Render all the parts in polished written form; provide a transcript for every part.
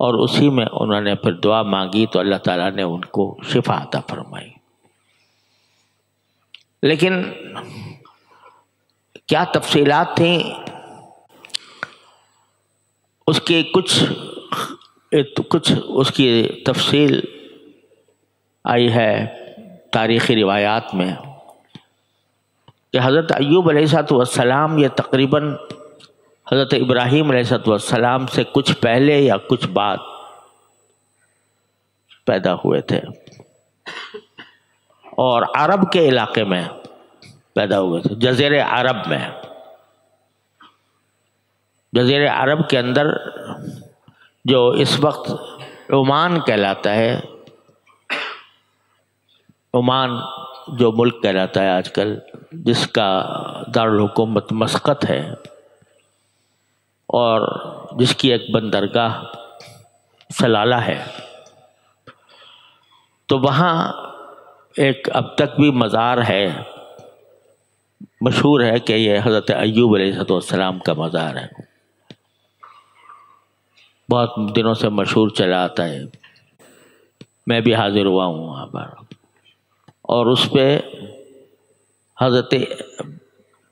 اور اسی میں انہوں نے پھر دعا مانگی تو اللہ تعالیٰ نے ان کو شفا عطا فرمائی۔ لیکن کیا تفصیلات تھیں اس کی، کچھ اس کی تفصیل آئی ہے تاریخی روایات میں کہ حضرت ایوب علیہ السلام یہ تقریباً حضرت ابراہیم علیہ السلام سے کچھ پہلے یا کچھ بعد پیدا ہوئے تھے، اور عرب کے علاقے میں پیدا ہوئے تھے، جزیرے عرب میں۔ جزیرے عرب کے اندر جو اس وقت عمان کہلاتا ہے، عمان جو ملک کہلاتا ہے آج کل، جس کا دارالحکومت مسقط ہے اور جس کی ایک بندرگاہ سلالہ ہے، تو وہاں ایک اب تک بھی مزار ہے، مشہور ہے کہ یہ حضرت ایوب علیہ السلام کا مزار ہے، بہت دنوں سے مشہور چلا آتا ہے، میں بھی حاضر ہوا ہوں وہاں پر، اور اس پہ حضرت،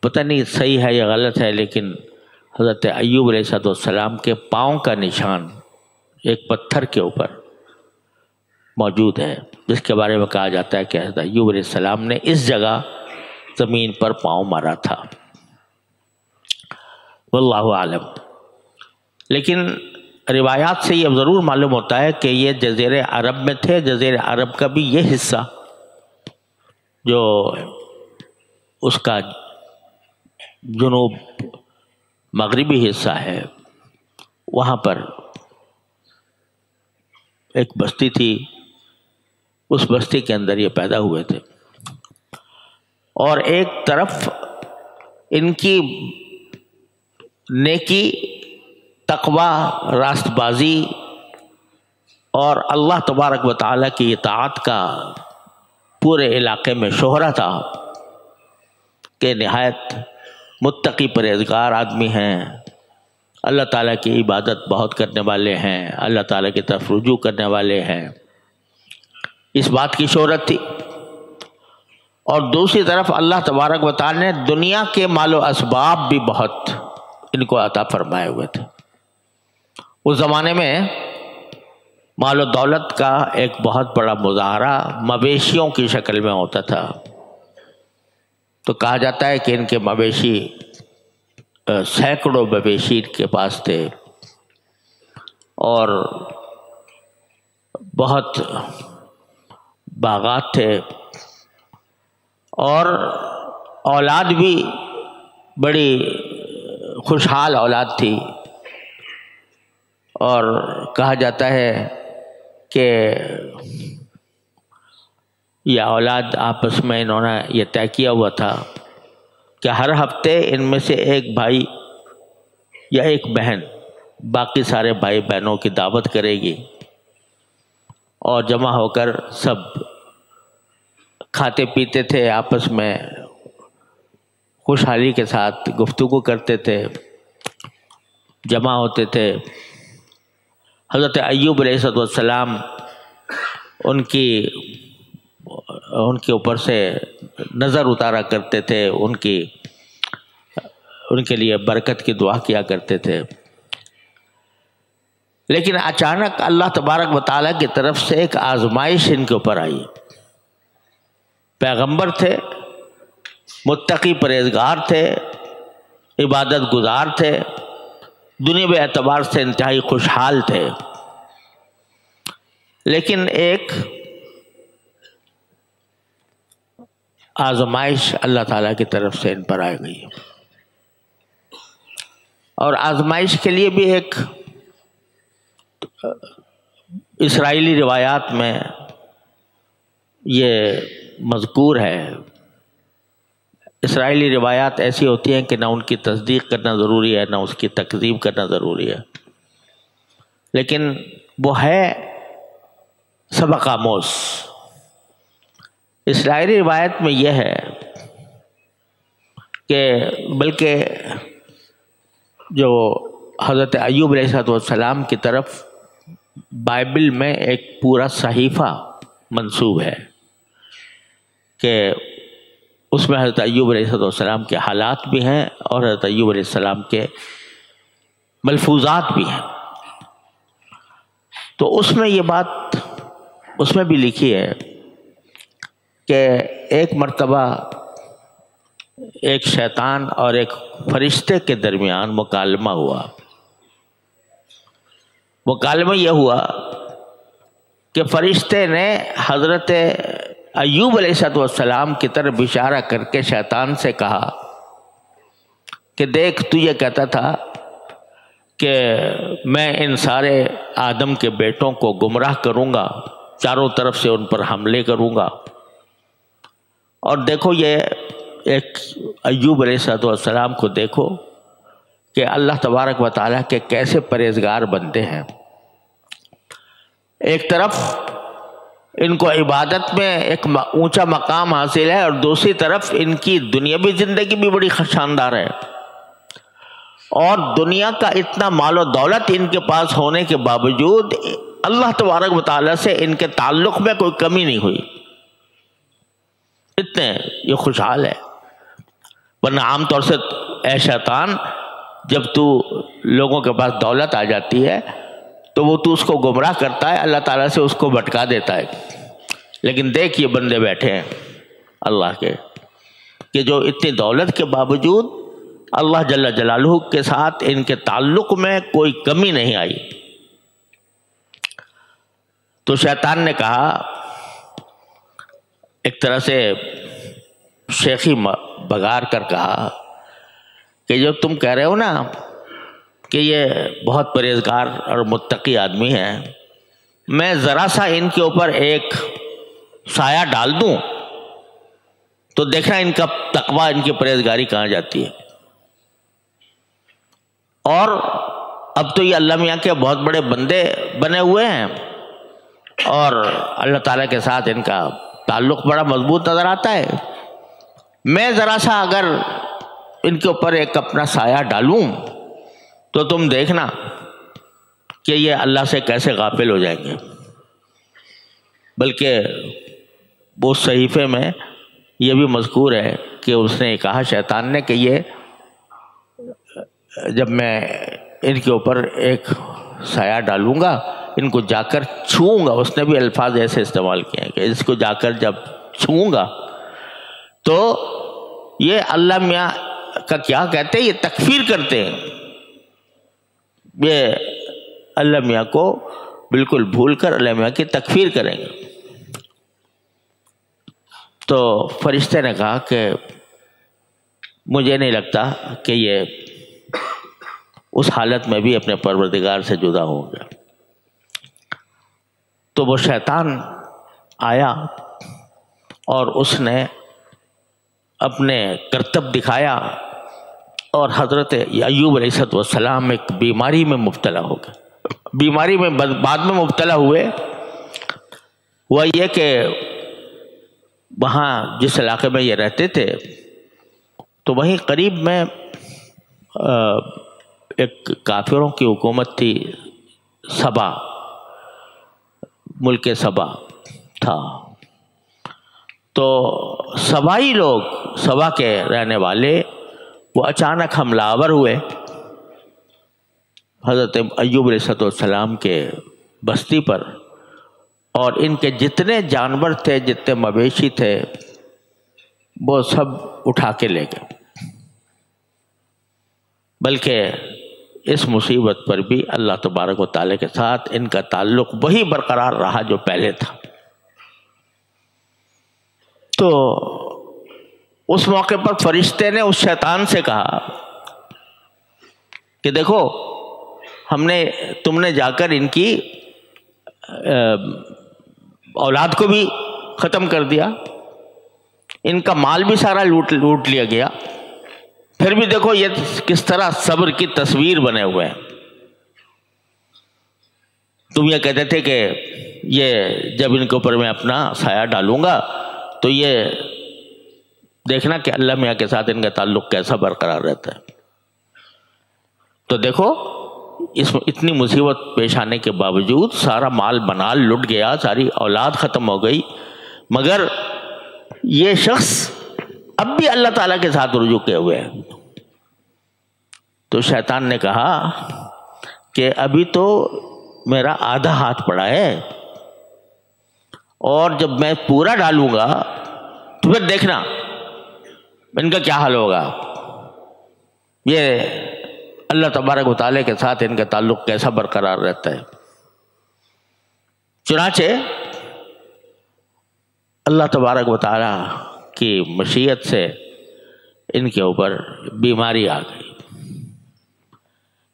پتہ نہیں صحیح ہے یا غلط ہے، لیکن حضرت ایوب علیہ السلام کے پاؤں کا نشان ایک پتھر کے اوپر موجود ہے، جس کے بارے میں کہا جاتا ہے کہ حضرت ایوب علیہ السلام نے اس جگہ زمین پر پاؤں مارا تھا، واللہ عالم۔ لیکن روایات سے یہ ضرور معلوم ہوتا ہے کہ یہ جزیرے عرب میں تھے۔ جزیرے عرب کا بھی یہ حصہ جو اس کا جنوب مغربی حصہ ہے، وہاں پر ایک بستی تھی، اس بستی کے اندر یہ پیدا ہوئے تھے، اور ایک طرف ان کی نیکی، تقوی، راست بازی اور اللہ تبارک و تعالیٰ کی اطاعت کا پورے علاقے میں شہرہ تھا کہ نہایت متقی پرہیزگار آدمی ہیں، اللہ تعالیٰ کی عبادت بہت کرنے والے ہیں، اللہ تعالیٰ کی طرف رجوع کرنے والے ہیں، اس بات کی شہرت تھی۔ اور دوسری طرف اللہ تبارک و تعالیٰ نے دنیا کے مال و اسباب بھی بہت ان کو عطا فرمائے ہوئے تھے۔ اس زمانے میں مال و دولت کا ایک بہت بڑا مظاہرہ مویشیوں کی شکل میں ہوتا تھا، تو کہا جاتا ہے کہ ان کے مویشی، سینکڑوں مویشی ان کے پاس تھے، اور بہت باغات تھے، اور اولاد بھی بڑی خوشحال اولاد تھی، اور کہا جاتا ہے کہ یہ اولاد آپس میں انہوں نے یہ طے کیا ہوا تھا کہ ہر ہفتے ان میں سے ایک بھائی یا ایک بہن باقی سارے بھائی بہنوں کی دعوت کرے گی، اور جمع ہو کر سب کھاتے پیتے تھے، آپس میں خوشحالی کے ساتھ گفتگو کرتے تھے، جمع ہوتے تھے۔ حضرت ایوب علیہ السلام ان کے اوپر سے نظر اتارا کرتے تھے، ان کے لیے برکت کی دعا کیا کرتے تھے۔ لیکن اچانک اللہ تبارک و تعالیٰ کی طرف سے ایک آزمائش ان کے اوپر آئی۔ پیغمبر تھے، متقی پرہیزگار تھے، عبادت گزار تھے، دنیاوی اعتبار سے انتہائی خوشحال تھے، لیکن ایک آزمائش اللہ تعالیٰ کی طرف سے ان پر آ گئی، اور آزمائش کے لیے بھی ایک اسرائیلی روایات میں یہ مذکور ہے۔ اسرائیلی روایات ایسی ہوتی ہیں کہ نہ ان کی تصدیق کرنا ضروری ہے، نہ اس کی تکذیب کرنا ضروری ہے، لیکن وہ ہے سبق آموز۔ اسرائیلی روایت میں یہ ہے کہ بلکہ جو حضرت ایوب علیہ السلام کی طرف بائبل میں ایک پورا صحیفہ منسوب ہے کہ اس میں حضرت ایوب علیہ السلام کے حالات بھی ہیں اور حضرت ایوب علیہ السلام کے ملفوظات بھی ہیں. تو اس میں یہ بات اس میں بھی لکھی ہے کہ ایک مرتبہ ایک شیطان اور ایک فرشتے کے درمیان مکالمہ ہوا. مکالمہ یہ ہوا کہ فرشتے نے حضرت ایوب علیہ السلام کی طرف اشارہ کر کے شیطان سے کہا کہ دیکھ تو یہ کہتا تھا کہ میں ان سارے آدم کے بیٹوں کو گمراہ کروں گا، چاروں طرف سے ان پر حملے کروں گا، اور دیکھو یہ ایک ایوب علیہ السلام کو دیکھو کہ اللہ تبارک و تعالیٰ کے کیسے پرہیزگار بندے ہیں. ایک طرف ان کو عبادت میں ایک اونچا مقام حاصل ہے اور دوسری طرف ان کی دنیاوی زندگی بھی بڑی شاندار ہے، اور دنیا کا اتنا مال و دولت ان کے پاس ہونے کے باوجود اللہ تبارک و تعالیٰ سے ان کے تعلق میں کوئی کمی نہیں ہوئی، اتنے یہ خوشحال ہے. ورنہ عام طور سے اے شیطان جب تو لوگوں کے پاس دولت آ جاتی ہے تو وہ تو اس کو گمراہ کرتا ہے، اللہ تعالیٰ سے اس کو بھٹکا دیتا ہے. لیکن دیکھ یہ بندے بیٹھے ہیں اللہ کے کہ جو اتنی دولت کے باوجود اللہ جل جلالہ کے ساتھ ان کے تعلق میں کوئی کمی نہیں آئی. تو شیطان نے کہا ایک طرح سے شیخی بگار کر کہا کہ جو تم کہہ رہے ہو نا کہ یہ بہت پرہیزگار اور متقی آدمی ہے، میں ذرا سا ان کے اوپر ایک سایہ ڈال دوں تو دیکھنا ان کا تقویٰ، ان کی پرہیزگاری کہاں جاتی ہے. اور اب تو یہ اللہ میاں کے بہت بڑے بندے بنے ہوئے ہیں اور اللہ تعالیٰ کے ساتھ ان کا تعلق بڑا مضبوط نظر آتا ہے. میں ذرا سا اگر ان کے اوپر ایک اپنا سایہ ڈالوں تو تم دیکھنا کہ یہ اللہ سے کیسے غافل ہو جائیں گے. بلکہ وہ صحیفے میں یہ بھی مذکور ہے کہ اس نے کہا شیطان نے کہ یہ جب میں ان کے اوپر ایک سایہ ڈالوں گا ان کو جا کر چھوؤں گا، اس نے بھی الفاظ ایسے استعمال کیے ہیں کہ اس کو جا کر جب چھوؤں گا تو یہ اللہ میاں کا کیا کہتے ہیں، یہ تکفیر کرتے ہیں، یہ اللہ میاں کو بالکل بھول کر اللہ میاں کی تکفیر کریں گے. تو فرشتے نے کہا کہ مجھے نہیں لگتا کہ یہ اس حالت میں بھی اپنے پروردگار سے جدا ہوں گے. تو وہ شیطان آیا اور اس نے اپنے کرتب دکھایا اور حضرت ایوب علیہ السلام ایک بیماری میں مبتلا ہو گئے. بیماری میں بعد میں مبتلا ہوئے وہ یہ کہ وہاں جس علاقے میں یہ رہتے تھے تو وہیں قریب میں ایک کافروں کی حکومت تھی، سبا، ملک سبا تھا. تو سبائی لوگ، سبا کے رہنے والے، وہ اچانک حملہ آور ہوئے حضرت ایوب علیہ السلام کے بستی پر، اور ان کے جتنے جانور تھے، جتنے مویشی تھے، وہ سب اٹھا کے لے گئے. بلکہ اس مصیبت پر بھی اللہ تبارک و تعالیٰ کے ساتھ ان کا تعلق وہی برقرار رہا جو پہلے تھا. تو اس موقع پر فرشتے نے اس شیطان سے کہا کہ دیکھو تم نے جا کر ان کی اولاد کو بھی ختم کر دیا، ان کا مال بھی سارا لوٹ لیا گیا، پھر بھی دیکھو یہ کس طرح صبر کی تصویر بنے ہوئے ہیں. تم یہ کہتے تھے کہ یہ جب ان کے اوپر میں اپنا سایہ ڈالوں گا تو یہ دیکھنا کہ اللہ میاں کے ساتھ ان کا تعلق کیسا برقرار رہتا ہے. تو دیکھو اس میں اتنی مصیبت پیش آنے کے باوجود سارا مال بنال لٹ گیا، ساری اولاد ختم ہو گئی، مگر یہ شخص اب بھی اللہ تعالیٰ کے ساتھ رجوع کیے ہوئے ہے۔ تو شیطان نے کہا کہ ابھی تو میرا آدھا ہاتھ پڑا ہے، اور جب میں پورا ڈالوں گا تو پھر دیکھنا ان کا کیا حال ہوگا، یہ اللہ تبارک و تعالیٰ کے ساتھ ان کا تعلق کیسا برقرار رہتا ہے۔ چنانچہ اللہ تبارک و تعالیٰ کی مشیت سے ان کے اوپر بیماری آ گئی۔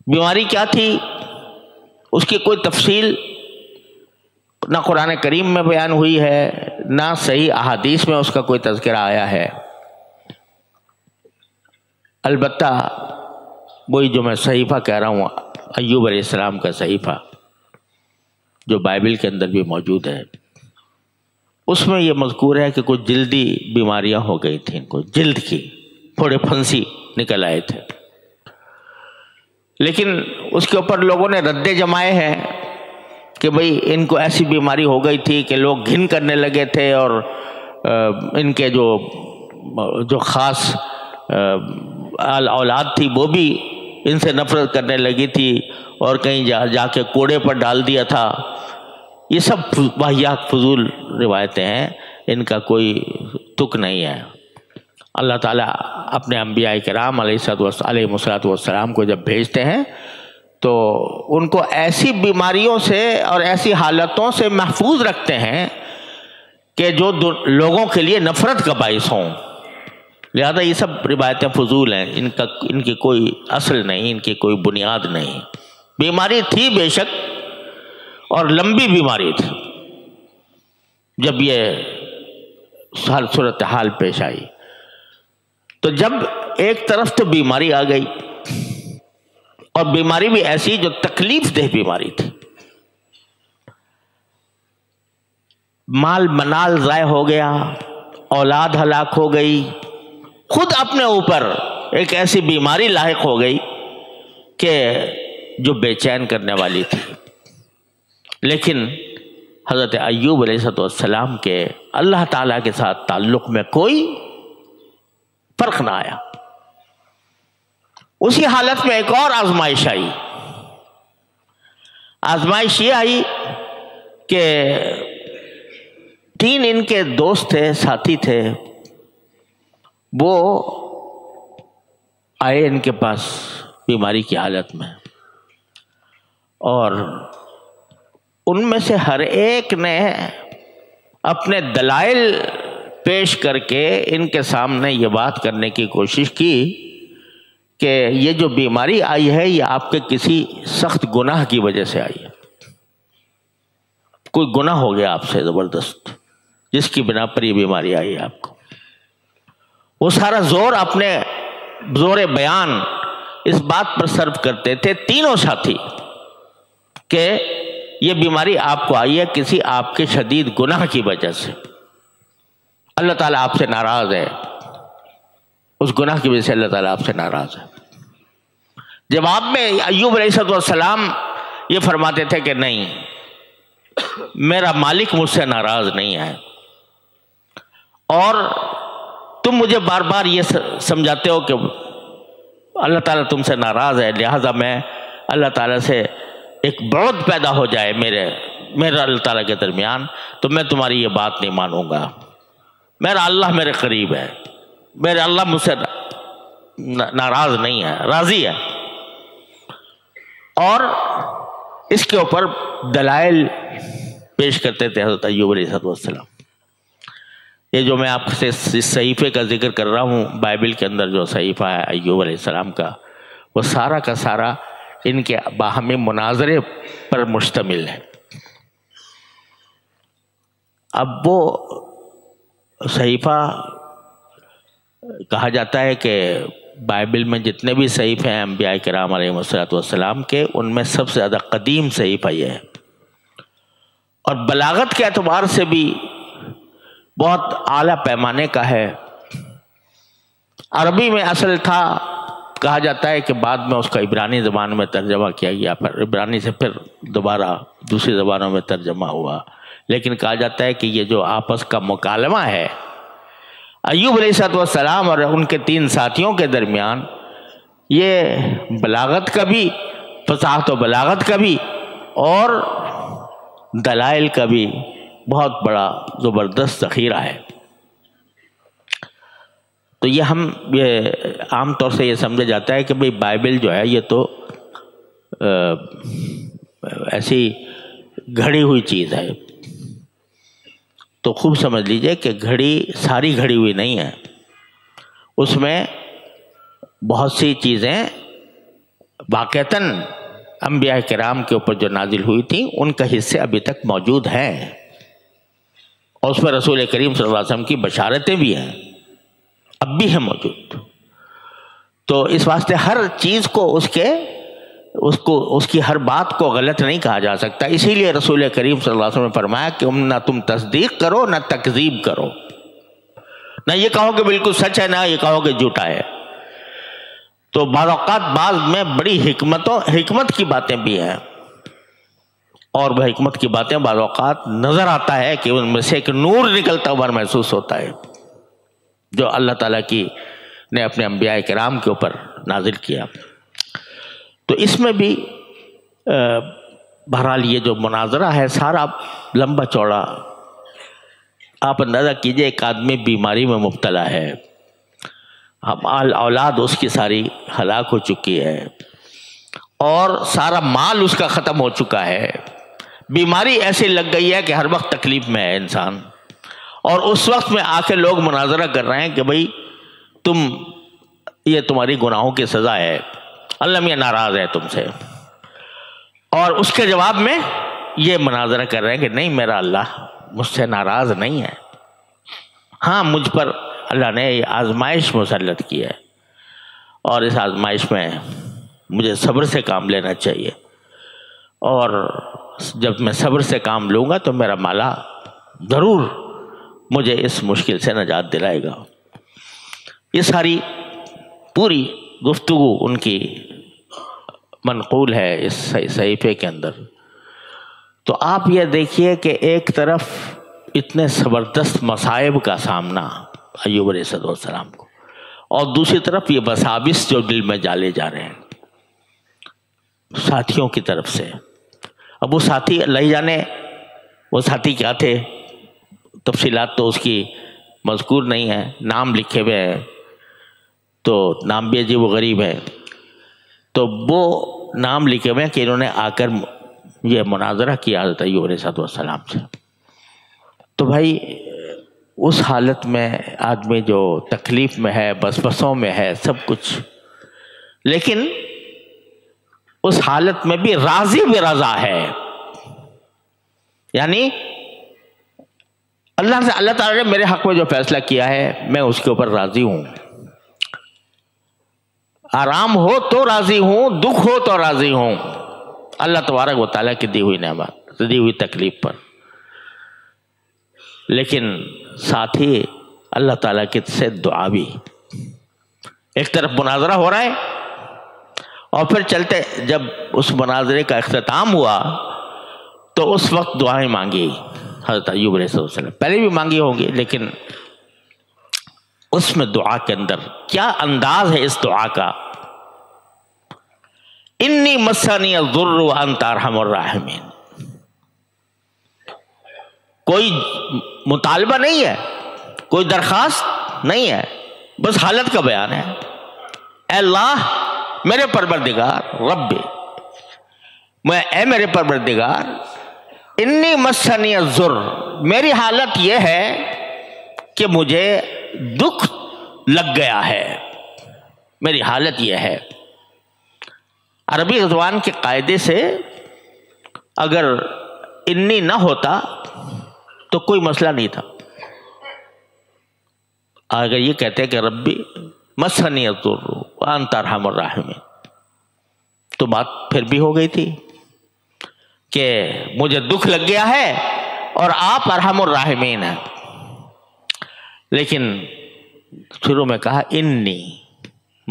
بیماری کیا تھی اس کی کوئی تفصیل نہ قرآن کریم میں بیان ہوئی ہے، نہ صحیح احادیث میں اس کا کوئی تذکرہ آیا ہے۔ البتہ وہی جو میں صحیفہ کہہ رہا ہوں، ایوب علیہ السلام کا صحیفہ جو بائبل کے اندر بھی موجود ہے، اس میں یہ مذکور ہے کہ کچھ جلدی بیماریاں ہو گئی تھیں، ان کو جلد کی پھوڑے پھنسی نکل آئے تھے، لیکن اس کے اوپر لوگوں نے ردے جمائے ہیں کہ بھئی ان کو ایسی بیماری ہو گئی تھی کہ لوگ گھن کرنے لگے تھے، اور ان کے جو خاص اولاد تھی وہ بھی ان سے نفرت کرنے لگی تھی، اور کہیں جا کے کوڑے پر ڈال دیا تھا۔ یہ سب واہیات فضول روایتیں ہیں، ان کا کوئی تک نہیں ہے۔ اللہ تعالیٰ اپنے انبیاء کرام علیہ السلام کو جب بھیجتے ہیں تو ان کو ایسی بیماریوں سے اور ایسی حالتوں سے محفوظ رکھتے ہیں کہ جو لوگوں کے لیے نفرت کا باعث ہوں، لہذا یہ سب روایتیں فضول ہیں، ان کی کوئی اصل نہیں، ان کی کوئی بنیاد نہیں۔ بیماری تھی بے شک، اور لمبی بیماری تھی۔ جب یہ صورتحال پیش آئی تو جب ایک طرف تو بیماری آ گئی، اور بیماری بھی ایسی جو تکلیف دہ بیماری تھی، مال منال ضائع ہو گیا، اولاد ہلاک ہو گئی، خود اپنے اوپر ایک ایسی بیماری لاحق ہو گئی کہ جو بے چین کرنے والی تھی۔ لیکن حضرت ایوب علیہ السلام کے اللہ تعالیٰ کے ساتھ تعلق میں کوئی فرق نہ آیا۔ اسی حالت میں ایک اور آزمائش آئی۔ آزمائش یہ آئی کہ 3 ان کے دوست تھے، ساتھی تھے، وہ آئے ان کے پاس بیماری کی حالت میں، اور ان میں سے ہر ایک نے اپنے دلائل پیش کر کے ان کے سامنے یہ بات کرنے کی کوشش کی کہ یہ جو بیماری آئی ہے یہ آپ کے کسی سخت گناہ کی وجہ سے آئی ہے، کوئی گناہ ہو گیا آپ سے زبردست، جس کی بنا پر یہ بیماری آئی ہے آپ کو۔ وہ سارا زور اپنے زور بیان اس بات پر صرف کرتے تھے تینوں ساتھی کہ یہ بیماری آپ کو آئی ہے کسی آپ کے شدید گناہ کی وجہ سے، اللہ تعالیٰ آپ سے ناراض ہے، اس گناہ کی وجہ سے اللہ تعالیٰ آپ سے ناراض ہے۔ جواب میں ایوب علیہ السلام یہ فرماتے تھے کہ نہیں، میرا مالک مجھ سے ناراض نہیں ہے، اور تم مجھے بار بار یہ سمجھاتے ہو کہ اللہ تعالیٰ تم سے ناراض ہے، لہٰذا میں اللہ تعالیٰ سے ایک بعد پیدا ہو جائے میرا اللہ تعالیٰ کے درمیان، تو میں تمہاری یہ بات نہیں مانوں گا۔ میرا اللہ میرے قریب ہے، میرا اللہ مجھ سے ناراض نہیں ہے، راضی ہے۔ اور اس کے اوپر دلائل پیش کرتے تھے حضرت ایوب علیہ السلام۔ یہ جو میں آپ سے اس صحیفے کا ذکر کر رہا ہوں، بائبل کے اندر جو صحیفہ ہے ایوب علیہ السلام کا، وہ سارا کا سارا ان کے باہمی مناظرے پر مشتمل ہے۔ اب وہ صحیفہ کہا جاتا ہے کہ بائبل میں جتنے بھی صحیفے ہیں انبیاء کرام علیہ السلام کے، ان میں سب سے زیادہ قدیم صحیفہ یہ ہے، اور بلاغت کے اعتبار سے بھی بہت اعلیٰ پیمانے کا ہے۔ عربی میں اصل تھا کہا جاتا ہے کہ بعد میں اس کا عبرانی زبان میں ترجمہ کیا گیا، پھر عبرانی سے پھر دوبارہ دوسری زبانوں میں ترجمہ ہوا، لیکن کہا جاتا ہے کہ یہ جو آپس کا مکالمہ ہے ایوب علیہ السلام اور ان کے 3 ساتھیوں کے درمیان، یہ بلاغت کا بھی، فصاحت و بلاغت کا بھی اور دلائل کا بھی بہت بڑا زبردست ذخیرہ ہے۔ تو یہ عام طور سے یہ سمجھا جاتا ہے کہ بھئی بائبل جو ہے یہ تو ایسی گھڑی ہوئی چیز ہے، تو خوب سمجھ لیجئے کہ گھڑی ساری گھڑی ہوئی نہیں ہے، اس میں بہت سی چیزیں واقعتاً انبیاء کرام کے اوپر جو نازل ہوئی تھیں ان کا حصے ابھی تک موجود ہیں، اور اس پر رسول کریم صلی اللہ علیہ وسلم کی بشارتیں بھی ہیں، اب بھی ہیں موجود۔ تو اس واسطے ہر چیز کو اس کی ہر بات کو غلط نہیں کہا جا سکتا، اسی لیے رسول کریم صلی اللہ علیہ وسلم نے فرمایا کہ نہ تم تصدیق کرو نہ تکذیب کرو، نہ یہ کہو کہ بالکل سچ ہے نہ یہ کہو کہ جھوٹا ہے۔ تو بعض اوقات بعض میں بڑی حکمت کی باتیں بھی ہیں، اور وہ حکمت کی باتیں بعض اوقات نظر آتا ہے کہ ان میں سے ایک نور نکلتا ہوا محسوس ہوتا ہے جو اللہ تعالیٰ نے اپنے انبیاء کرام کے اوپر نازل کیا۔ تو اس میں بھی بہرحال یہ جو مناظرہ ہے سارا لمبا چوڑا، آپ اندازہ کیجئے ایک آدمی بیماری میں مبتلا ہے، اولاد اس کی ساری ہلاک ہو چکی ہے اور سارا مال اس کا ختم ہو چکا ہے، بیماری ایسی لگ گئی ہے کہ ہر وقت تکلیف میں ہے انسان، اور اس وقت میں آ کے لوگ مناظرہ کر رہے ہیں کہ بھئی یہ تمہاری گناہوں کی سزا ہے، اللہ میاں ناراض ہے تم سے، اور اس کے جواب میں یہ مناظرہ کر رہے ہیں کہ نہیں میرا اللہ مجھ سے ناراض نہیں ہے، ہاں مجھ پر اللہ نے یہ آزمائش مسلط کی ہے اور اس آزمائش میں مجھے صبر سے کام لینا چاہیے، اور جب میں صبر سے کام لوں گا تو میرا مولا ضرور مجھے اس مشکل سے نجات دلائے گا۔ یہ ساری پوری گفتگو ان کی منقول ہے اس صحیفے کے اندر۔ تو آپ یہ دیکھیے کہ ایک طرف اتنے زبردست مصائب کا سامنا ایوب علیہ السلام کو، اور دوسری طرف یہ وساوس جو دل میں ڈالے جا رہے ہیں ساتھیوں کی طرف سے۔ اب وہ ساتھی اللہ ہی جانے وہ ساتھی کیا تھے، تفصیلات تو اس کی مذکور نہیں ہے، نام لکھے ہوئے ہیں تو نام بھی عجیب و غریب ہے، تو وہ نام لکھے ہوئے ہیں کہ انہوں نے آ کر یہ مناظرہ کیا حضرت ایوب علیہ السلام سے۔ تو بھائی اس حالت میں آدمی جو تکلیف میں ہے، بسوں میں ہے، سب کچھ، لیکن اس حالت میں بھی راضی بھی رضا ہے، یعنی اللہ تعالیٰ نے میرے حق میں جو فیصلہ کیا ہے میں اس کے اوپر راضی ہوں، آرام ہو تو راضی ہوں، دکھ ہو تو راضی ہوں، اللہ تبارک و تعالیٰ کی دی ہوئی نعمت، دی ہوئی تکلیف پر۔ لیکن ساتھ ہی اللہ تعالیٰ کی سے دعا بھی، ایک طرف مناظرہ ہو رہا ہے اور پھر چلتے جب اس مناظرے کا اختتام ہوا تو اس وقت دعائیں مانگی حضرت ایوب علیہ السلام، پہلے بھی مانگی ہوں گی، لیکن اس میں دعا کے اندر کیا انداز ہے اس دعا کا، انی مسنی الضر وانت ارحم الراحمین۔ کوئی مطالبہ نہیں ہے، کوئی درخواست نہیں ہے، بس حالت کا بیان ہے، اے اللہ میرے پروردگار رب، اے میرے پروردگار انی مسنی الضر، میری حالت یہ ہے کہ مجھے دکھ لگ گیا ہے، میری حالت یہ ہے۔ عربی زبان کے قاعدے سے اگر انی نہ ہوتا تو کوئی مسئلہ نہیں تھا، اگر یہ کہتے کہ ربی مسنی الضر وانت ارحم الراحمین تو بات پھر بھی ہو گئی تھی کہ مجھے دکھ لگ گیا ہے اور آپ ارحم الراحمین ہیں، لیکن شروع میں کہا انی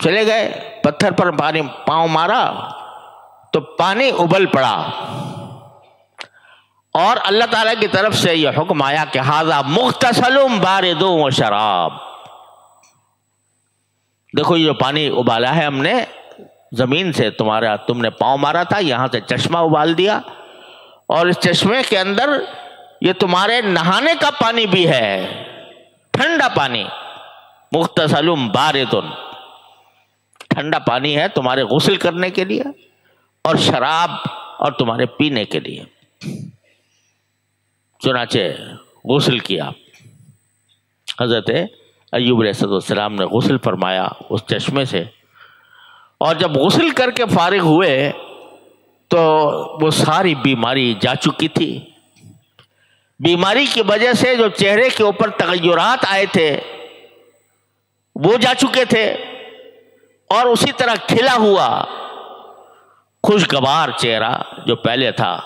چلے گئے، پتھر پر پانی پاؤں مارا تو پانی ابل پڑا، اور اللہ تعالیٰ کی طرف سے یہ حکم آیا کہ ھذا مغتسل بارد و شراب. دیکھو یہ جو پانی ابالا ہے ہم نے زمین سے، تم نے پاؤں مارا تھا، یہاں سے چشمہ ابال دیا، اور اس چشمے کے اندر یہ تمہارے نہانے کا پانی بھی ہے، ٹھنڈا پانی. مغتسل بارد، ٹھنڈا پانی ہے تمہارے غسل کرنے کے لیے، اور شراب اور تمہارے پینے کے لیے. چنانچہ غسل کیا. حضرت ایوب علیہ السلام نے غسل فرمایا اس چشمے سے، اور جب غسل کر کے فارغ ہوئے تو وہ ساری بیماری جا چکی تھی. بیماری کی وجہ سے جو چہرے کے اوپر تغیرات آئے تھے وہ جا چکے تھے، اور اسی طرح کھلا ہوا خوشگوار چہرہ جو پہلے تھا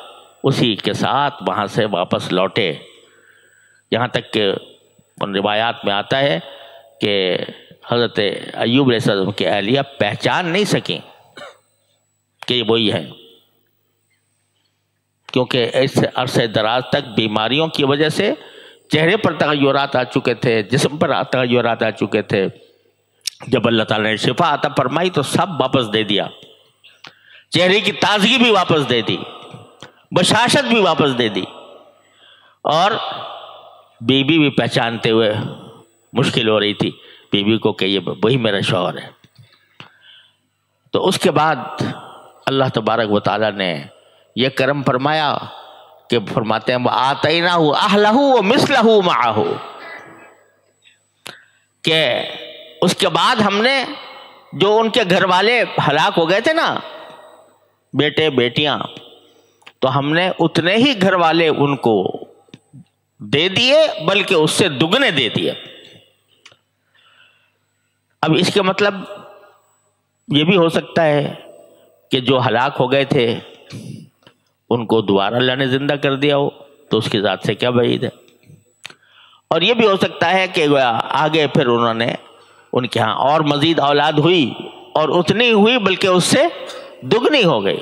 اسی کے ساتھ وہاں سے واپس لوٹے. یہاں تک کہ ان روایات میں آتا ہے کہ حضرت ایوب علیہ السلام کی اہلیہ پہچان نہیں سکیں کہ یہ وہی ہیں، کیونکہ اس عرصے دراز تک بیماریوں کی وجہ سے چہرے پر تغیرات آ چکے تھے، جسم پر تغیرات آ چکے تھے. جب اللہ تعالیٰ نے شفا عطا فرمائی تو سب واپس دے دیا، چہرے کی تازگی بھی واپس دے دی، بشاشت بھی واپس دے دی، اور بیوی بھی پہچانتے ہوئے مشکل ہو رہی تھی بیوی کو کہ یہ وہی میرا شوہر ہے. تو اس کے بعد اللہ تبارک و تعالیٰ نے یہ کرم فرمایا کہ فرماتے ہیں وَآتَيْنَاهُ أَهْلَهُ وَمِثْلَهُ مَعَهُ، کہ اس کے بعد ہم نے جو ان کے گھر والے ہلاک ہو گئے تھے نا، بیٹے بیٹیاں، تو ہم نے اتنے ہی گھر والے ان کو دے دیے، بلکہ اس سے دگنے دے دیے. اب اس کے مطلب یہ بھی ہو سکتا ہے کہ جو ہلاک ہو گئے تھے ان کو دوبارہ اللہ نے زندہ کر دیا ہو، تو اس کی ذات سے کیا بعید ہے. اور یہ بھی ہو سکتا ہے کہ آگے پھر انہوں نے ان کے ہاں اور مزید اولاد ہوئی، اور اتنی ہوئی بلکہ اس سے دگنی ہو گئی.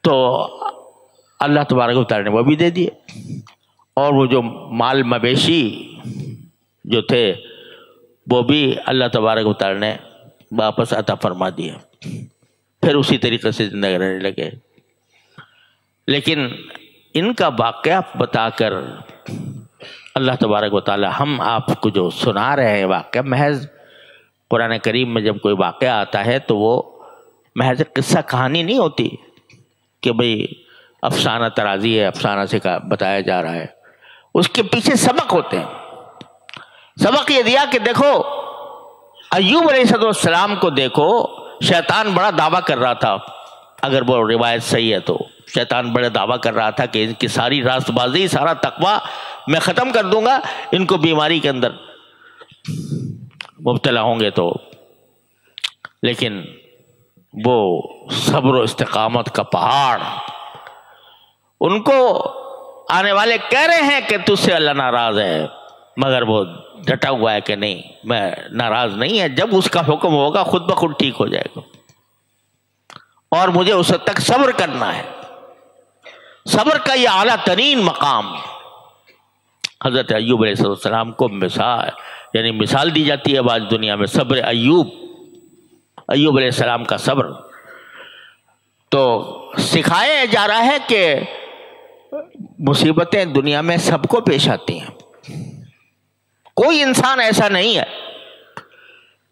تو اللہ تبارک و تعالیٰ نے وہ بھی دے دیے، اور وہ جو مال مویشی جو تھے وہ بھی اللہ تبارک و تعالیٰ نے واپس عطا فرما دیا، پھر اسی طریقے سے زندگی رہنے لگے. لیکن ان کا واقعہ بتا کر اللہ تبارک و تعالیٰ ہم آپ کو جو سنا رہے ہیں واقعہ، محض قرآن کریم میں جب کوئی واقعہ آتا ہے تو وہ محض قصہ کہانی نہیں ہوتی کہ بھئی افسانہ ترازی ہے، افسانہ سے بتایا جا رہا ہے. اس کے پیچھے سبق ہوتے ہیں. سبق یہ دیا کہ دیکھو ایوب علیہ السلام کو دیکھو، شیطان بڑا دعویٰ کر رہا تھا، اگر وہ روایت صحیح ہے تو شیطان بڑے دعویٰ کر رہا تھا کہ ان کی ساری راست بازی، سارا تقویٰ میں ختم کر دوں گا، ان کو بیماری کے اندر مبتلا ہوں گے تو. لیکن وہ صبر و استقامت کا پہاڑ، ان کو آنے والے کہہ رہے ہیں کہ تجھ سے اللہ ناراض ہے، مگر وہ ڈٹا ہوا ہے کہ نہیں، میں ناراض نہیں ہے، جب اس کا حکم ہوگا خود بخود ٹھیک ہو جائے گا، اور مجھے اس وقت تک صبر کرنا ہے. صبر کا یہ اعلیٰ ترین مقام حضرت ایوب علیہ السلام کو مثال دی جاتی ہے آج دنیا میں. صبر ایوب علیہ السلام کا صبر تو سکھایا جا رہا ہے کہ مصیبتیں دنیا میں سب کو پیش آتی ہیں. کوئی انسان ایسا نہیں ہے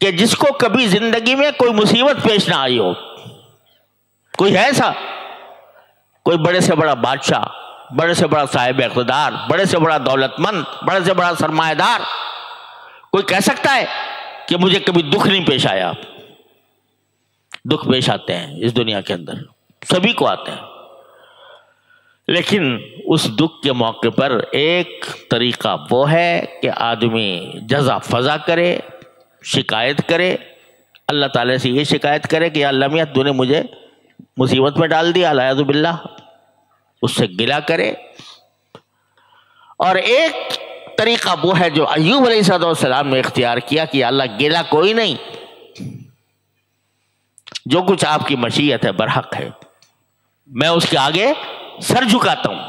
کہ جس کو کبھی زندگی میں کوئی مصیبت پیش نہ آئی ہو. کوئی ہے ایسا؟ کوئی بڑے سے بڑا بادشاہ، بڑے سے بڑا صاحب اقتدار، بڑے سے بڑا دولت مند، بڑے سے بڑا سرمایہ دار، کوئی کہہ سکتا ہے کہ مجھے کبھی دکھ نہیں پیش آیا؟ دکھ پیش آتے ہیں اس دنیا کے اندر، سبھی کو آتے ہیں. لیکن اس دکھ کے موقع پر ایک طریقہ وہ ہے کہ آدمی جزا فضا کرے، شکایت کرے، اللہ تعالیٰ سے یہ شکایت کرے کہ یا اللہ میاں تو نے مجھے مصیبت میں ڈال دیا، الیاذ باللہ، اس سے گلہ کرے. اور ایک طریقہ وہ ہے جو ایوب علیہ السلام نے اختیار کیا کہ اللہ گیلا کوئی نہیں، جو کچھ آپ کی مشیت ہے برحق ہے، میں اس کے آگے سر جھکاتا ہوں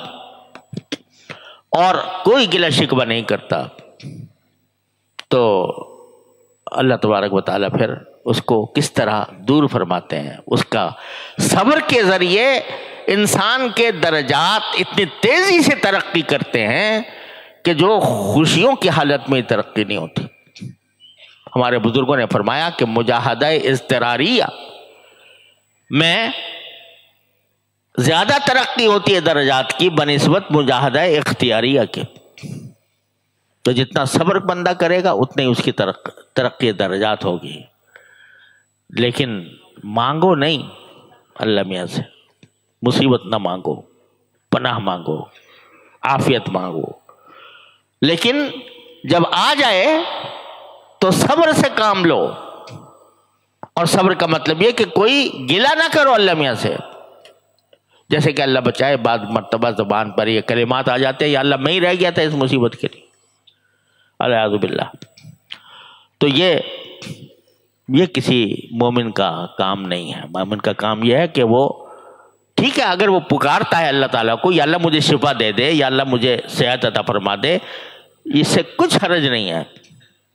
اور کوئی گلہ شکوہ نہیں کرتا۔ تو اللہ تبارک و تعالیٰ پھر اس کو کس طرح دور فرماتے ہیں، اس کا صبر کے ذریعے انسان کے درجات اتنی تیزی سے ترقی کرتے ہیں کہ جو خوشیوں کی حالت میں ترقی نہیں ہوتی۔ ہمارے بزرگوں نے فرمایا کہ مجاہدہ اضطراریہ میں زیادہ ترقی ہوتی ہے درجات کی بنسبت مجاہدہ اختیاریہ کے۔ تو جتنا صبر بندہ کرے گا اتنی اس کی ترقی درجات ہوگی، لیکن مانگو نہیں اللہ میاں سے، مصیبت نہ مانگو، پناہ مانگو، عافیت مانگو، لیکن جب آ جائے تو صبر سے کام لو۔ اور صبر کا مطلب یہ کہ کوئی گلہ نہ کرو اللہ میاں سے، جیسے کہ اللہ بچائے بعض مرتبہ زبان پر یہ کلمات آ جاتے ہیں، یا اللہ میں ہی رہ گیا تھا اس مصیبت کے لیے، اعوذ باللہ۔ تو یہ کسی مومن کا کام نہیں ہے۔ مومن کا کام یہ ہے کہ وہ ٹھیک ہے، اگر وہ پکارتا ہے اللہ تعالیٰ کو، یا اللہ مجھے شفا دے دے، یا اللہ مجھے صحت عطا فرما دے، اس سے کچھ حرج نہیں ہے،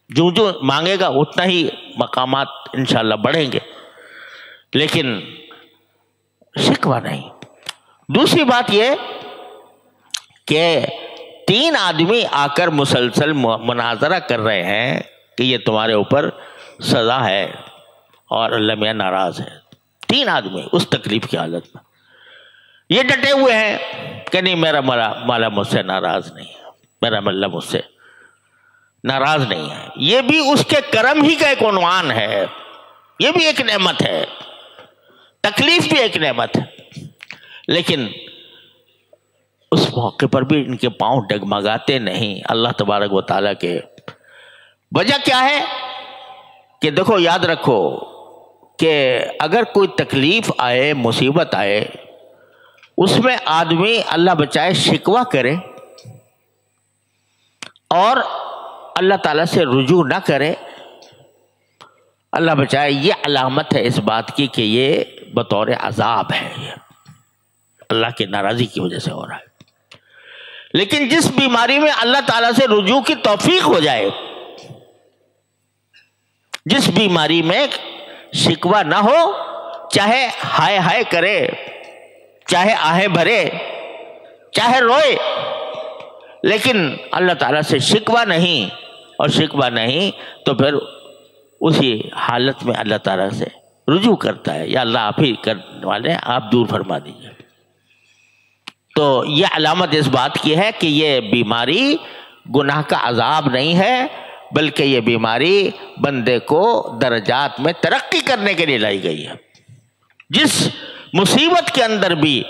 جو جو مانگے گا اتنا ہی مقامات انشاءاللہ بڑھیں گے، لیکن شکوہ نہیں۔ دوسری بات یہ کہ 3 آدمی آ کر مسلسل مناظرہ کر رہے ہیں کہ یہ تمہارے اوپر سزا ہے اور اللہ میاں ناراض ہے۔ 3 آدمی اس تکلیف کی حالت میں یہ ڈٹے ہوئے ہیں کہ نہیں، میرا مولا مجھ سے ناراض نہیں ہے، میرا مولا مجھ سے ناراض نہیں ہے۔ یہ بھی اس کے کرم ہی کا ایک عنوان ہے، یہ بھی ایک نعمت ہے، تکلیف بھی ایک نعمت ہے، لیکن اس موقع پر بھی ان کے پاؤں ڈگمگاتے نہیں اللہ تبارک و تعالیٰ کے۔ وجہ کیا ہے کہ دیکھو، یاد رکھو کہ اگر کوئی تکلیف آئے، مصیبت آئے، اس میں آدمی اللہ بچائے شکوہ کرے اور اللہ تعالیٰ سے رجوع نہ کرے، اللہ بچائے، یہ علامت ہے اس بات کی کہ یہ بطور عذاب ہے، یہ اللہ کی ناراضی کی وجہ سے ہو رہا ہے۔ لیکن جس بیماری میں اللہ تعالیٰ سے رجوع کی توفیق ہو جائے، جس بیماری میں شکوہ نہ ہو، چاہے ہائے ہائے کرے، چاہے آہیں بھرے، چاہے روئے، لیکن اللہ تعالیٰ سے شکوہ نہیں، اور شکوہ نہیں تو پھر اسی حالت میں اللہ تعالیٰ سے رجوع کرتا ہے، یا اللہ آپ ہی کرنے والے ہیں، آپ دور فرما دیجیے۔ تو یہ علامت اس بات کی ہے کہ یہ بیماری گناہ کا عذاب نہیں ہے، بلکہ یہ بیماری بندے کو درجات میں ترقی کرنے کے لیے لائی گئی ہے۔ جس مصیبت کے اندر بھی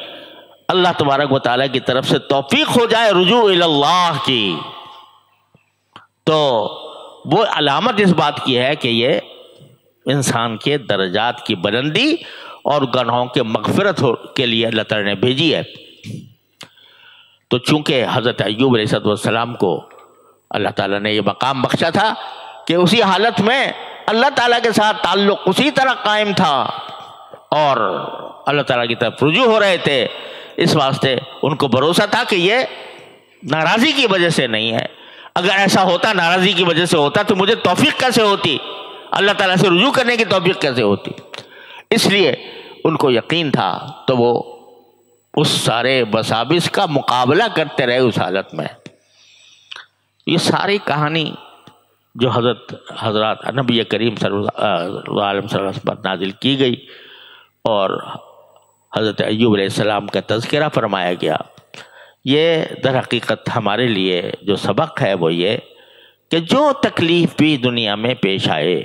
اللہ تبارک و تعالیٰ کی طرف سے توفیق ہو جائے رجوع اللہ کی، تو وہ علامت اس بات کی ہے کہ یہ انسان کے درجات کی بلندی اور گناہوں کے مغفرت کے لیے اللہ تعالیٰ نے بھیجی ہے۔ تو چونکہ حضرت ایوب علیہ السلام کو اللہ تعالیٰ نے یہ مقام بخشا تھا کہ اسی حالت میں اللہ تعالیٰ کے ساتھ تعلق اسی طرح قائم تھا اور اللہ تعالیٰ کی طرف رجوع ہو رہے تھے، اس واسطے ان کو بھروسہ تھا کہ یہ ناراضی کی وجہ سے نہیں ہے۔ اگر ایسا ہوتا، ناراضی کی وجہ سے ہوتا، تو مجھے توفیق کیسے ہوتی، اللہ تعالیٰ سے رجوع کرنے کی توفیق کیسے ہوتی؟ اس لیے ان کو یقین تھا، تو وہ اس سارے مسابس کا مقابلہ کرتے رہے اس حالت میں۔ یہ ساری کہانی جو حضرات نبی کریم صلی اللہ علیہ وسلم پر نازل کی گئی اور حضرت ایوب علیہ السلام کا تذکرہ فرمایا گیا، یہ در حقیقت ہمارے لیے جو سبق ہے وہ یہ کہ جو تکلیف بھی دنیا میں پیش آئے،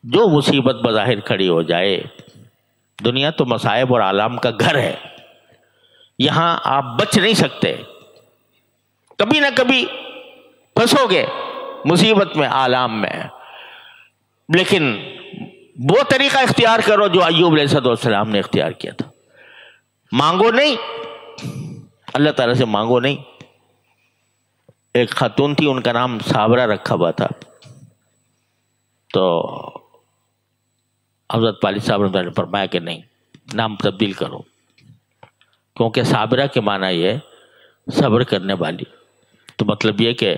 جو مصیبت بظاہر کھڑی ہو جائے، دنیا تو مصائب اور آلام کا گھر ہے، یہاں آپ بچ نہیں سکتے، کبھی نہ کبھی پھنسو گے مصیبت میں، آلام میں، لیکن وہ طریقہ اختیار کرو جو ایوب علیہ السلام نے اختیار کیا تھا۔ مانگو نہیں، اللہ تعالیٰ سے مانگو نہیں، ایک خاتون تھی، ان کا نام صابرہ رکھا ہوا تھا، تو حضرت پالی صاحب نے فرمایا کہ نہیں، نام تبدیل کرو، کیونکہ صابرہ کے معنی یہ صبر کرنے والی. تو مطلب یہ کہ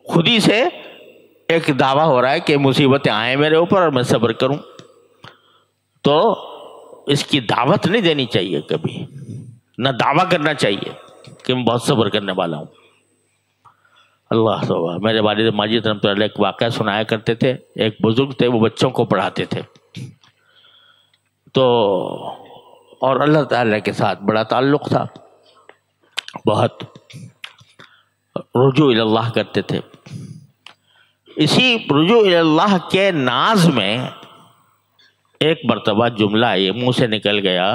خود ہی سے ایک دعویٰ ہو رہا ہے کہ مصیبتیں آئیں میرے اوپر اور میں صبر کروں، تو اس کی دعوت نہیں دینی چاہیے کبھی، نہ دعویٰ کرنا چاہیے کہ میں بہت صبر کرنے والا ہوں. اللہ توبہ. میرے والد ماجد رحمۃ اللہ علیہ ایک واقعہ سنایا کرتے تھے. ایک بزرگ تھے، وہ بچوں کو پڑھاتے تھے، تو اور اللہ تعالیٰ کے ساتھ بڑا تعلق تھا، بہت رجوع اللہ کرتے تھے. اسی رجوع اللہ کے ناز میں ایک مرتبہ جملہ یہ منہ سے نکل گیا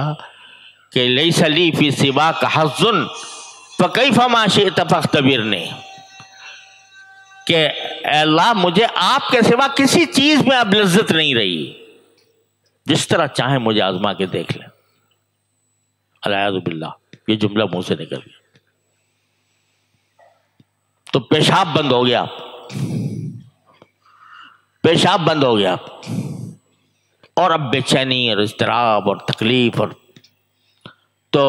کہ لیس لی فی سواک حظ فکیف ما شئت فاختبرنی، کہ اے اللہ مجھے آپ کے سوا کسی چیز میں اب لذت نہیں رہی، جس طرح چاہیں مجھے آزما کے دیکھ لیں. الیاذ باللہ، یہ جملہ منہ سے نکل گیا تو پیشاب بند ہو گیا، پیشاب بند ہو گیا، اور اب بے چینی اور اضطراب اور تکلیف، اور تو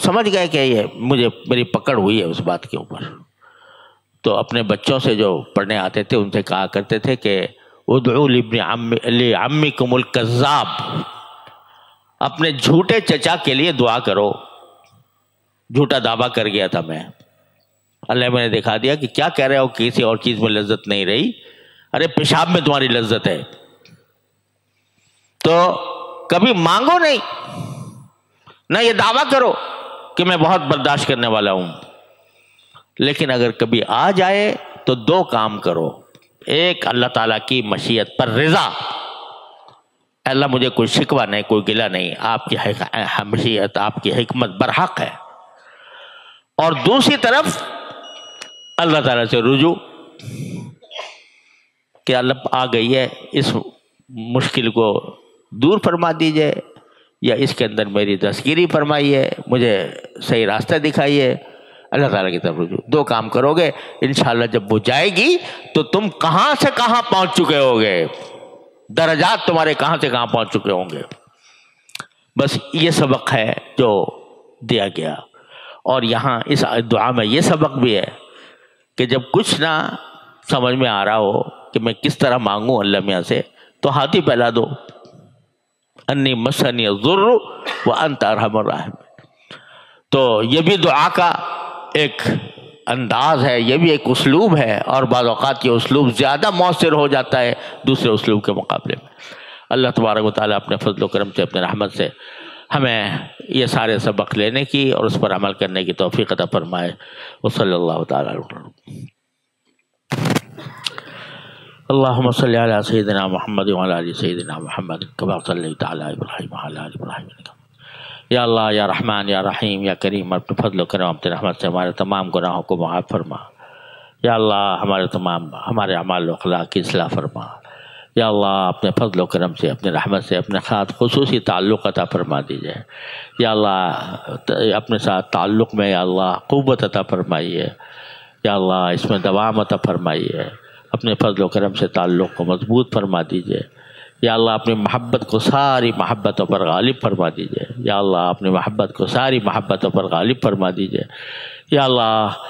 سمجھ گئے کہ یہ میری پکڑ ہوئی ہے اس بات کے اوپر. تو اپنے بچوں سے جو پڑھنے آتے تھے ان سے کہا کرتے تھے کہ ادعو لعمکم الکذاب، اپنے جھوٹے چچا کے لیے دعا کرو، جھوٹا دعویٰ کر گیا تھا میں، اللہ میں نے دکھا دیا کہ کیا کہہ رہے ہو کہ کسی اور چیز میں لذت نہیں رہی، ارے پیشاب میں تمہاری لذت ہے. تو کبھی مانگو نہیں، نہ یہ دعویٰ کرو کہ میں بہت برداشت کرنے والا ہوں، لیکن اگر کبھی آ جائے تو دو کام کرو. ایک، اللہ تعالیٰ کی مشیت پر رضا، اللہ مجھے کوئی شکوہ نہیں، کوئی گلہ نہیں، آپ کی مشیت، آپ کی حکمت برحق ہے. اور دوسری طرف اللہ تعالیٰ سے رجوع کہ اللہ آ گئی ہے، اس مشکل کو دور فرما دیجئے، یا اس کے اندر میری دستگیری فرمائیے، مجھے صحیح راستہ دکھائیے. اللہ تعالیٰ کی طرف رجوع. دو کام کرو گے انشاءاللہ، جب وہ جائے گی تو تم کہاں سے کہاں پہنچ چکے ہوگے، درجات تمہارے کہاں سے کہاں پہنچ چکے ہوں گے. بس یہ سبق ہے جو دیا گیا. اور یہاں اس دعا میں یہ سبق بھی ہے کہ جب کچھ نہ سمجھ میں آ رہا ہو کہ میں کس طرح مانگوں اللہ میاں سے، تو ہاتھ ہی پھیلا دو، انی مسنی الضر وانت ارحم الراحمین. تو یہ بھی دعا کا ایک انداز ہے، یہ بھی ایک اسلوب ہے، اور بعض اوقات یہ اسلوب زیادہ مؤثر ہو جاتا ہے دوسرے اسلوب کے مقابلے میں. اللہ تبارک و تعالیٰ اپنے فضل و کرم سے، اپنے رحمت سے ہمیں یہ سارے سبق لینے کی اور اس پر عمل کرنے کی توفیق عطا فرمائے. وصلی اللہ تعالیٰ اللہم صلی علی سیدنا محمد وعلی آل سیدنا محمد کما صلیت علی ابراہیم وعلی آل ابراہیم. یا اللہ، یا رحمان، یا رحیم، یا کریم، اپنے فضل و کرم، اپنے رحمت سے ہمارے تمام گناہوں کو معاف فرما. یا اللہ، ہمارے اعمال و اخلاق کی اصلاح فرما. یا اللہ، اپنے فضل و کرم سے، اپنے رحمت سے اپنے ساتھ خصوصی تعلق عطا فرما دیجیے. یا اللہ، اپنے ساتھ تعلق میں یا اللہ قوت عطا فرمائیے. یا اللہ، اس میں دوام عطا فرمائیے. اپنے فضل و کرم سے تعلق کو مضبوط فرما دیجیے. یا اللہ، اپنی محبت کو ساری محبتوں پر غالب فرما دیجیے. یا اللہ، اپنی محبت کو ساری محبتوں پر غالب فرما دیجیے. یا اللہ،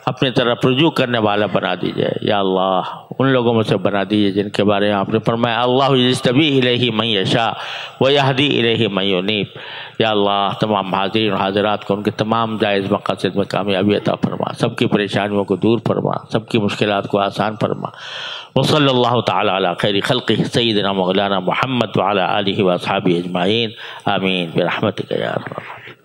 اپنی طرف رجوع کرنے والا بنا دیجیے. یا اللہ، ان لوگوں میں سے بنا دیجیے جن کے بارے میں آپ نے فرمایا اللہ یجتبی الیہ من یشاء ویہدی الیہ من ینیب. یا اللہ، تمام حاضرین اور حاضرات کو ان کے تمام جائز مقاصد میں کامیابی عطا فرما، سب کی پریشانیوں کو دور فرما، سب کی مشکلات کو آسان فرما. وصلی اللہ تعالی علی خیر خلقہ سیدنا مولانا محمد وعلی آلہ واصحابہ اجمعین. آمین برحمتک یا ارحم الراحمین.